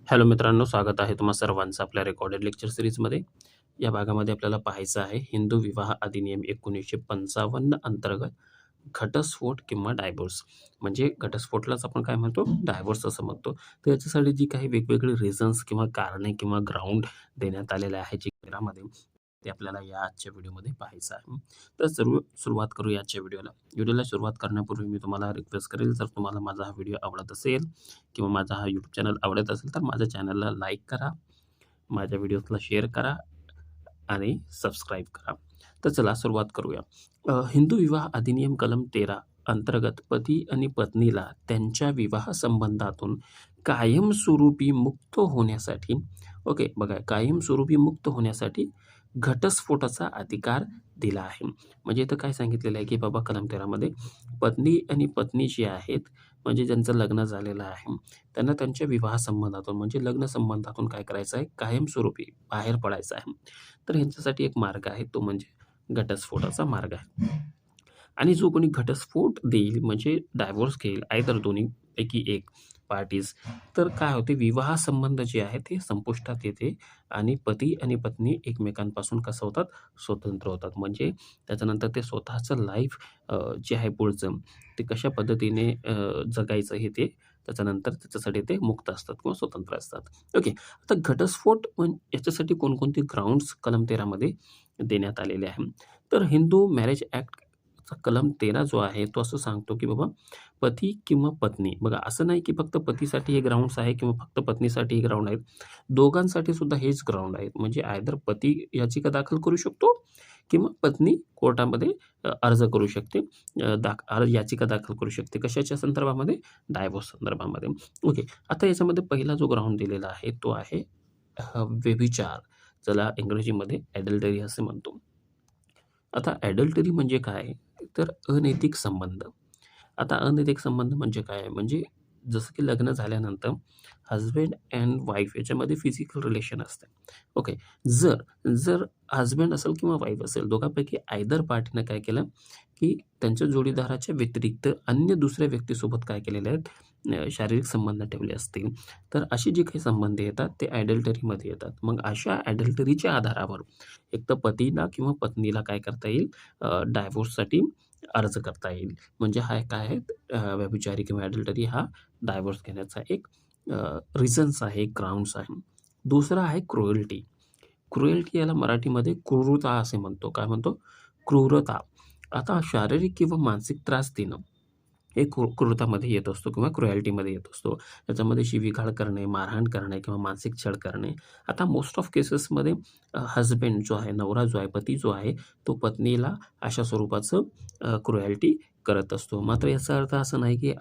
Hello मित्रांनो, स्वागत आहे तुम्हा सर्वांचं आपल्या रेकॉर्डेड लेक्चर सीरीजमध्ये. या भागामध्ये आपल्याला पाहायचं आहे हिंदू विवाह अधिनियम 1955 अंतर्गत घटस्फोट किंवा डायव्होर्स. म्हणजे घटस्फोटलाच आपण काय म्हणतो? डायव्होर्स असं म्हणतो. तर याच्यासाठी जी काही वेगवेगळे रिझन्स किंवा कारणे किंवा ग्राउंड देण्यात आलेले आहे चित्रामध्ये, ते आपल्याला या आजच्या व्हिडिओमध्ये पाहायचं आहे. तर सुरुवात करू आजच्या व्हिडिओला. व्हिडिओला सुरुवात करण्यापूर्वी मी तुम्हाला रिक्वेस्ट करेल, जर तुम्हाला माझा हा व्हिडिओ आवडत असेल किंवा माझा हा यूट्यूब चॅनल आवडत असेल तर माझ्या चॅनलला लाईक करा, माझ्या व्हिडिओजला शेअर करा आणि सबस्क्राईब करा. तर चला सुरुवात करूया. हिंदू विवाह अधिनियम कलम 13 अंतर्गत पती आणि पत्नीला त्यांच्या विवाह संबंधातून कायमस्वरूपी मुक्त होण्यासाठी बघा कायमस्वरूपी मुक्त होण्यासाठी घटस्फोटाचा अधिकार दिला आहे. म्हणजे इथं काय सांगितलेलं आहे की बाबा कलम 13 मध्ये पत्नी आणि पत्नी जे आहेत म्हणजे ज्यांचं लग्न झालेलं आहे त्यांना त्यांच्या विवाह संबंधातून म्हणजे लग्न संबंधातून काय करायचं आहे, कायमस्वरूपी बाहेर पडायचं आहे. तर ह्यांच्यासाठी एक मार्ग आहे, तो म्हणजे घटस्फोटाचा मार्ग आहे. आणि जो कोणी घटस्फोट देईल म्हणजे डायव्होर्स घेईल आयदर दोन्हीपैकी एक पार्टीज, तर काय होते, विवाह संबंध जे आहे ते संपुष्टात येते आणि पती आणि पत्नी एकमेकांपासून कसं होतात, स्वतंत्र होतात. म्हणजे त्याच्यानंतर ते स्वतःचं लाईफ जे आहे पुढचं ते कशा पद्धतीने जगायचं हे ते त्याच्यानंतर त्याच्यासाठी ते मुक्त असतात किंवा स्वतंत्र असतात. ओके. आता घटस्फोट याच्यासाठी कोणकोणते ग्राउंड्स कलम 13 मध्ये देण्यात आलेले आहे. तर हिंदू मॅरेज ॲक्टचा कलम 13 जो आहे तो असं सांगतो की बाबा पती किंवा पत्नी, बघा असं नाही की फक्त पतीसाठी हे ग्राउंड्स आहे किंवा फक्त पत्नीसाठी हे ग्राउंड आहेत. दोघांसाठी सुद्धा हेच ग्राउंड आहेत. म्हणजे आयदर पती याचिका दाखल करू शकतो किंवा पत्नी कोर्टामध्ये अर्ज करू शकते, याचिका दाखल करू शकते. कशाच्या संदर्भामध्ये? डायव्होर्स संदर्भामध्ये. ओके. आता याच्यामध्ये पहिला जो ग्राउंड दिलेला आहे तो आहे व्यभिचार, ज्याला इंग्रजीमध्ये ॲडल्टरी असे म्हणतो. आता ॲडल्टरी म्हणजे काय? तर अनैतिक संबंध. आता अनैतिक संबंध म्हणजे काय? म्हणजे जसं की लग्न झाल्यानंतर हसबँड अँड वाईफ याच्यामध्ये फिजिकल रिलेशन असते. ओके. जर जर हसबँड असेल किंवा वाईफ असेल, दोघांपैकी आयदर पार्टीनं काय केलं, की त्यांच्या जोडीदाराच्या व्यतिरिक्त अन्य दुसऱ्या व्यक्तीसोबत काय केलेले आहेत, शारीरिक संबंध ठेवले असतील, तर असे जे काही संबंध येतात ते ॲडल्टरीमध्ये येतात. मग अशा ॲडल्टरीच्या आधारावर एक तर पतीला किंवा पत्नीला काय करता येईल, डायव्होर्ससाठी अर्ज करता येईल. म्हणजे हा काय आहे, व्यभिचारी किंवा ॲडल्टरी हा डायव्होर्स घेण्याचा एक रिझन्स आहे, ग्राउंड्स आहे. दुसरा आहे क्रुएल्टी. क्रुएल्टी याला मराठीमध्ये क्रूरता असे म्हणतो. काय म्हणतो? क्रूरता. आता शारीरिक किंवा मानसिक त्रास देणं हे क्रूरतामध्ये येत असतो किंवा क्रुएल्टीमध्ये येत असतो. त्याच्यामध्ये शिवीगाळ करणे, मारहाण करणे किंवा मानसिक छळ करणे. आता मोस्ट ऑफ केसेसमध्ये हसबँड जो आहे, नवरा जो आहे, पती जो आहे, तो पत्नीला अशा स्वरूपाचं क्रुएल्टी करत असतो. मात्र याचा अर्थ असा नाही की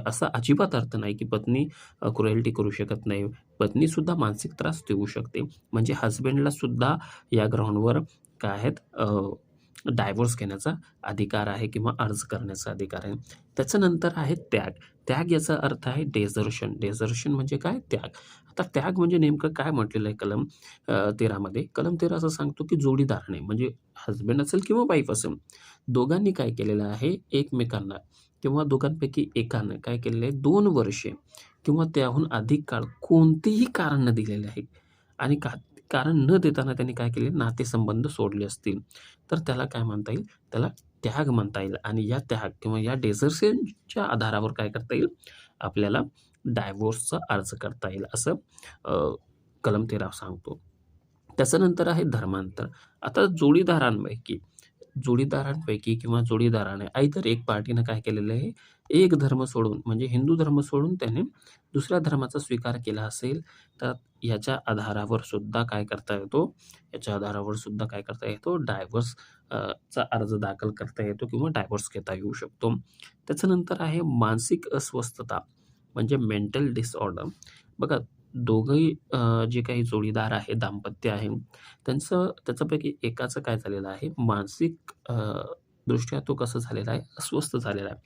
असा अजिबात अर्थ नाही की पत्नी क्रुएल्टी करू शकत नाही. पत्नीसुद्धा मानसिक त्रास देऊ शकते. म्हणजे हसबँडला सुद्धा या ग्राउंडवर काय आहेत, डायव्होर्स घेण्याचा अधिकार आहे किंवा अर्ज करण्याचा अधिकार आहे. त्याच्यानंतर आहे त्याग. त्याग याचा अर्थ आहे डेझर्शन. डेझर्शन म्हणजे काय? त्याग. आता त्याग म्हणजे नेमकं काय म्हटलेलं आहे कलम 13 मध्ये? कलम 13 असं सांगतो की जोडीदाराने म्हणजे हसबँड असेल किंवा वाईफ असेल, दोघांनी काय केलेलं आहे, एकमेकांना किंवा दोघांपैकी एकानं काय केलेलं आहे, 2 वर्षे किंवा त्याहून अधिक काळ कोणतेही कारण न दिलेले आहे आणि कारण न देताना त्यांनी काय केले, नातेसंबंध सोडले असतील, तर त्याला काय म्हणता येईल, त्याला त्याग म्हणता येईल. आणि या त्याग किंवा या डेझर्शनच्या आधारावर काय करता येईल, आपल्याला डायव्होर्सचा अर्ज करता येईल असं कलम 13 सांगतो. त्याच्यानंतर आहे धर्मांतर. आता जोडीदारांपैकी किंवा जोडीदाराने आयदर एक पार्टीनं काय केलेलं आहे, एक धर्म सोडून म्हणजे हिंदू धर्म सोडून त्याने दुसऱ्या धर्माचा स्वीकार केला असेल, तर याच्या आधारावर सुद्धा काय करता येतो, डायव्होर्स चा अर्ज दाखल करता येतो किंवा डायव्होर्स घेता येऊ शकतो. त्याच्यानंतर आहे मानसिक अस्वस्थता म्हणजे मेंटल डिसऑर्डर. बघा दोघंही जे काही जोडीदार आहे, दाम्पत्य आहे, त्याच्यापैकी एकाचं काय झालेलं आहे, मानसिक दृष्ट्या तो कसं झालेला आहे, अस्वस्थ झालेला आहे.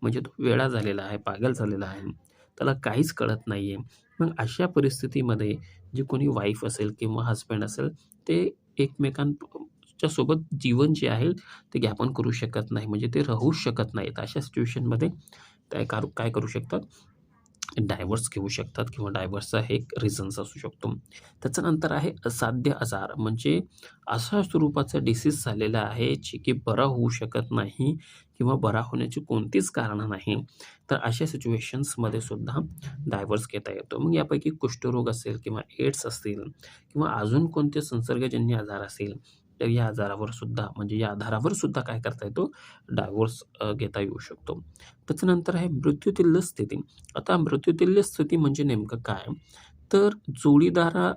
म्हणजे तो वेडा झालेला आहे, पागल झालेला आहे. त्याला काहीच कळत नाहीये. मग अशा परिस्थितीमध्ये जे कोणी वाईफ असेल किंवा हसबँड असेल, ते एकमेकांच्या सोबत जीवन जे आहे ते ज्ञापन करू शकत नाही. म्हणजे ते राहूच शकत नाहीत. अशा सिच्युएशनमध्ये काय करू शकतात, डायव्हर्स घेऊ शकतात किंवा डायव्हर्सचा हे एक रिझन्स असू शकतो. त्याच्यानंतर आहे असाध्य आजार, म्हणजे अशा स्वरूपाचा डिसीज झालेला आहे जे की बरा होऊ शकत नाही किंवा बरा होण्याची कोणतीच कारणं नाही. तर अशा सिच्युएशन्समध्ये सुद्धा डायव्हर्स घेता येतो. मग यापैकी कुष्ठरोग असेल किंवा एड्स असतील किंवा अजून कोणते संसर्गजन्य आजार असेल, तर या आजारावर सुद्धा म्हणजे या आधारावर सुद्धा काय करता येतो, डायव्होर्स घेता येऊ शकतो. त्याच्यानंतर आहे मृत्यूतुल्य स्थिती. आता मृत्यूतुल्य स्थिती म्हणजे नेमकं काय? तर जोडीदारा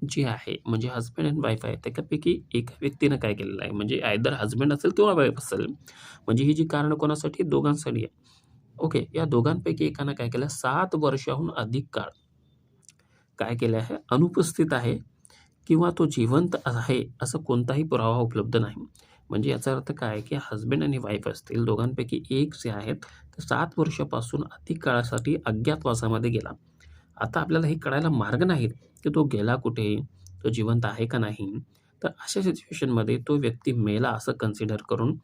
जी आहे म्हणजे हसबँड एंड वाईफ आहे त्याच्यापैकी एका व्यक्तीनं काय केलेलं आहे, म्हणजे आयदर हसबँड असेल किंवा वाईफ असेल. म्हणजे ही जी कारणं कोणासाठी? दोघांसाठी आहे. ओके. या दोघांपैकी एकानं काय केलं, 7 वर्षाहून अधिक काळ काय केलं आहे, अनुपस्थित आहे किंवा तो जिवंत आहे असा कोणताही पुरावा उपलब्ध नाही. म्हणजे याचा अर्थ काय आहे, की हसबँड आणि वाईफ असतील दोघांपैकी एक जे आहेत, ते 7 वर्षापासून अधिक काळासाठी अज्ञातवासामध्ये गेला. आता आपल्याला हे कळायला मार्ग नाहीत, की तो गेला कुठे? तो जिवंत आहे का नाही? तर अशा सिच्युएशनमध्ये तो व्यक्ती मेला असं कन्सिडर करून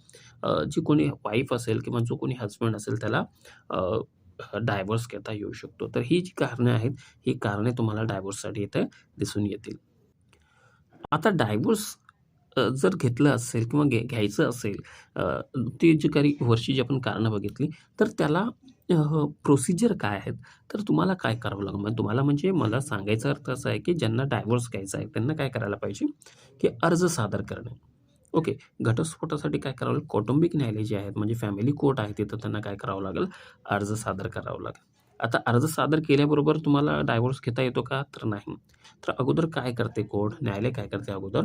जी कोणी वाईफ असेल किंवा जो कोणी हसबँड असेल त्याला डायव्होर्स घेता येऊ शकतो. तर ही जी कारणे आहेत, ही कारणे तुम्हाला डायव्होर्ससाठी इथे दिसून येतील. आता डायव्होर्स जर घेतलं असेल किंवा घ्यायचं असेल, अ, ती जी काही वरची जी आपण कारणं बघितली, तर त्याला प्रोसिजर काय आहेत? तर तुम्हाला काय करावं लागेल? मग तुम्हाला म्हणजे मला सांगायचा अर्थ असा आहे, की ज्यांना डायव्होर्स घ्यायचा आहे, त्यांना काय करायला पाहिजे, की अर्ज सादर करणे. ओके. घटस्फोटासाठी काय करावं लागेल? कौटुंबिक न्यायालय जे आहेत, म्हणजे फॅमिली कोर्ट आहे, तिथं त्यांना काय करावं लागेल? अर्ज सादर करावा लागेल. आता अर्ज सादर केल्याबरोबर तुम्हाला डायव्होर्स घेता येतो का? तर नाही. तर अगोदर काय करते कोर्ट, न्यायालय काय करते अगोदर,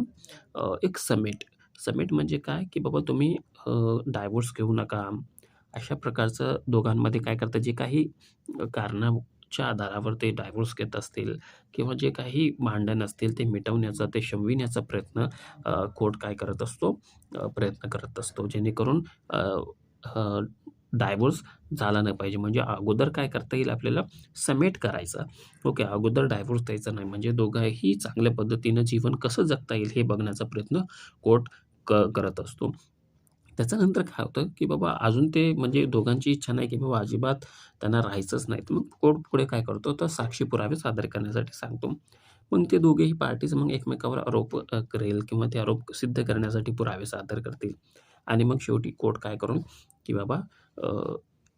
एक समेट. समेट म्हणजे काय, की बाबा तुम्ही डायव्होर्स घेऊ नका. अशा प्रकारचं दोघांमध्ये काय करतात, जे काही कारणाच्या आधारावर ते डायव्होर्स घेत असतील किंवा जे काही भांडण असतील ते मिटवण्याचा, ते शमविण्याचा प्रयत्न कोर्ट काय करत असतो, प्रयत्न करत असतो. जेणेकरून अ, अ, डायव्होर्स झाला नाही पाहिजे. म्हणजे अगोदर काय करता येईल आपल्याला, समेट करायचा. ओके. अगोदर डायव्होर्स द्यायचा नाही. म्हणजे दोघंही चांगल्या पद्धतीनं जीवन कसं जगता येईल हे बघण्याचा प्रयत्न कोर्ट करत असतो. त्याच्यानंतर काय होतं, की बाबा अजून ते म्हणजे दोघांची इच्छा नाही, की बाबा अजिबात त्यांना राहायचंच नाही. तर मग कोर्ट पुढे काय करतो, तर साक्षी पुरावे सादर करण्यासाठी सांगतो. मग ते दोघेही पार्टीज मग एकमेकावर आरोप करेल किंवा ते आरोप सिद्ध करण्यासाठी पुरावे सादर करतील. आणि मग शेवटी कोर्ट काय करून, की बाबा अ,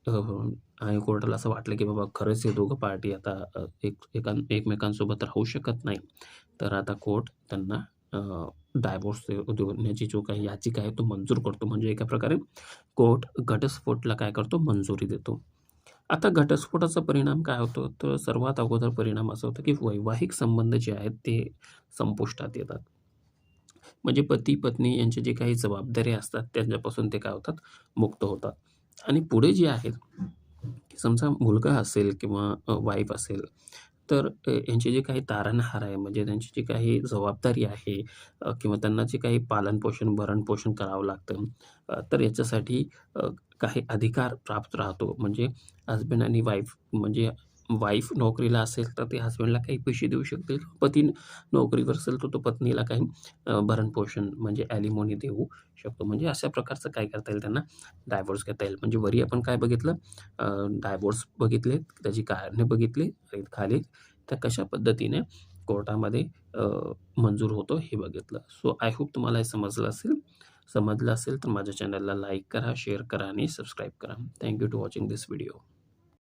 अ, आणि कोर्टाला असं वाटलं, की बाबा खरंच हे दोघं पार्टी आता एकमेकांसोबत राहू शकत नाही. तर आता कोर्ट त्यांना डायव्होर्स देण्याची जो काही याचिका आहे तो मंजूर करतो. म्हणजे एका प्रकारे कोर्ट घटस्फोटला काय करतो, मंजुरी देतो. आता घटस्फोटाचा परिणाम काय होतो, तर सर्वात अगोदर परिणाम असा होतो, की वैवाहिक संबंध जे आहेत ते संपुष्टात येतात. म्हणजे पती-पत्नी यांची जी काही जबाबदारी असतात त्यांच्यापासून ते काय होतात, मुक्त होतात. आणि पुढे जे आहेत, की समजा मुलगा असेल किंवा वाईफ असेल, तर यांचे जे काही तारणहार आहे, म्हणजे त्यांची जी काही जबाबदारी आहे, किंवा त्यांना जे काही पालनपोषण, भरणपोषण करावं लागतं, तर याच्यासाठी काही अधिकार प्राप्त राहतो. म्हणजे हसबँड आणि वाईफ, म्हणजे वाईफ नोकरीला असेल, तर ते हसबँडला काही पैसे देऊ शकतील. पती नोकरीवर असेल, तर तो पत्नीला काही भरणपोषण म्हणजे ॲलिमोनी देऊ शकतो. म्हणजे अशा प्रकारचं काय करता येईल त्यांना, डायव्होर्स घेता येईल. म्हणजे वरी आपण काय बघितलं, डायव्होर्स बघितले, त्याची कारणे बघितली आणि खाली त्या कशा पद्धतीने कोर्टामध्ये मंजूर होतो हे बघितलं. सो आय होप तुम्हाला हे समजलं असेल. समजलं असेल तर माझ्या चॅनलला लाईक करा, शेअर करा आणि सबस्क्राईब करा. Thank you to watching this video.